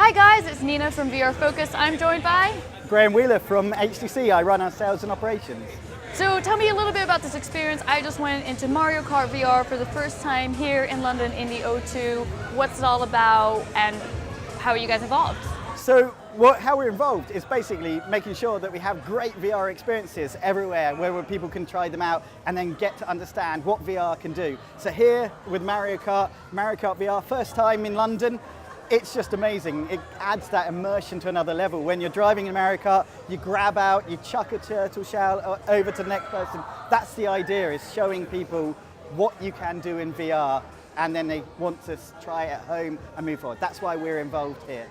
Hi guys, it's Nina from VRFocus. I'm joined by... Graham Wheeler from HTC. I run our sales and operations. So tell me a little bit about this experience. I just went into Mario Kart VR for the first time here in London in the O2. What's it all about and how are you guys involved? So how we're involved is basically making sure that we have great VR experiences everywhere where people can try them out and then get to understand what VR can do. So here with Mario Kart VR, first time in London, it's just amazing. It adds that immersion to another level. When you're driving in Mario Kart, you grab out, you chuck a turtle shell over to the next person. That's the idea, is showing people what you can do in VR, and then they want to try it at home and move forward. That's why we're involved here.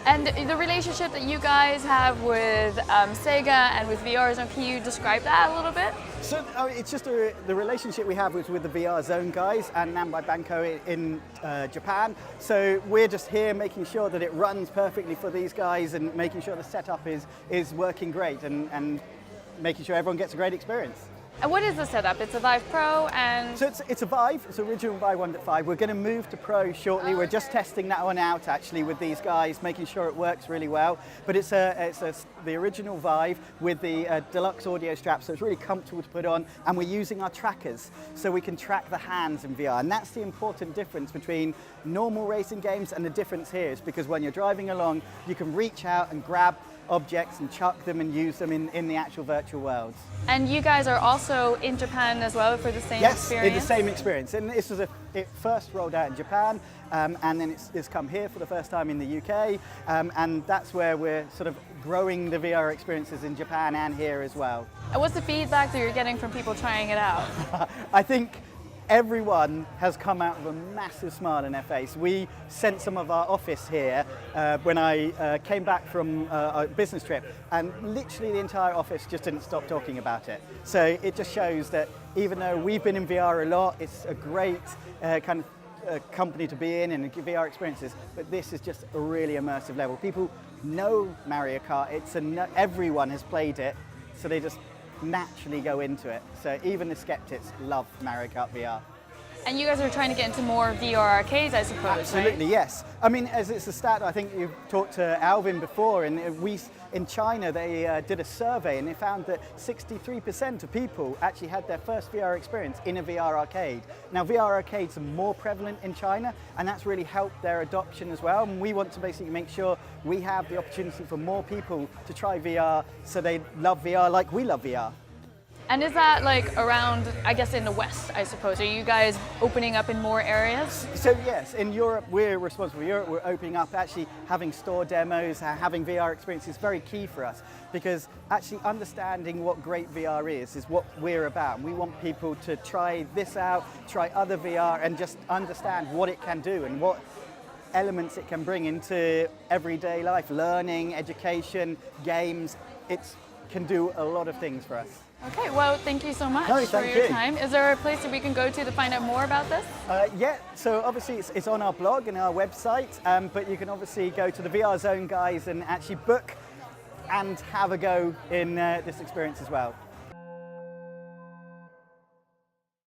And the relationship that you guys have with Sega and with VR Zone, can you describe that a little bit? So it's just the relationship we have with the VR Zone guys and Nambai Banco in Japan. So we're just here making sure that it runs perfectly for these guys and making sure the setup is working great and making sure everyone gets a great experience. And what is the setup? It's a Vive Pro and... So it's a Vive, it's original Vive 1.5. We're going to move to Pro shortly. We're just testing that one out actually with these guys, making sure it works really well. But it's the original Vive with the deluxe audio strap, so it's really comfortable to put on. And we're using our trackers, so we can track the hands in VR. And that's the important difference between normal racing games and the difference here is because when you're driving along, you can reach out and grab objects and chuck them and use them in the actual virtual worlds. And you guys are also in Japan as well for the same experience? Yes, the same experience. And this was it first rolled out in Japan, and then it's come here for the first time in the UK, and that's where we're sort of growing the VR experiences in Japan and here as well. And what's the feedback that you're getting from people trying it out? I think everyone has come out with a massive smile on their face. We sent some of our office here when I came back from a business trip, and literally the entire office just didn't stop talking about it. So it just shows that even though we've been in VR a lot, it's a great kind of company to be in and VR experiences, but this is just a really immersive level. People know Mario Kart, everyone has played it, so they just naturally go into it. So even the skeptics love Mario Kart VR. And you guys are trying to get into more VR arcades, I suppose, Absolutely, right? yes. I mean, as it's a stat, I think you've talked to Alvin before, and in China they did a survey and they found that 63% of people actually had their first VR experience in a VR arcade. Now, VR arcades are more prevalent in China, and that's really helped their adoption as well. And we want to basically make sure we have the opportunity for more people to try VR so they love VR like we love VR. And is that like around, I guess, in the West, I suppose? Are you guys opening up in more areas? So yes, in Europe, we're responsible for Europe. We're opening up, actually having store demos, having VR experience is very key for us, because actually understanding what great VR is what we're about. We want people to try this out, try other VR, and just understand what it can do and what elements it can bring into everyday life, learning, education, games. It can do a lot of things for us. Okay, well, thank you so much for your time. Is there a place that we can go to find out more about this? Yeah, so obviously it's on our blog and our website, but you can obviously go to the VR Zone guys and actually book and have a go in this experience as well.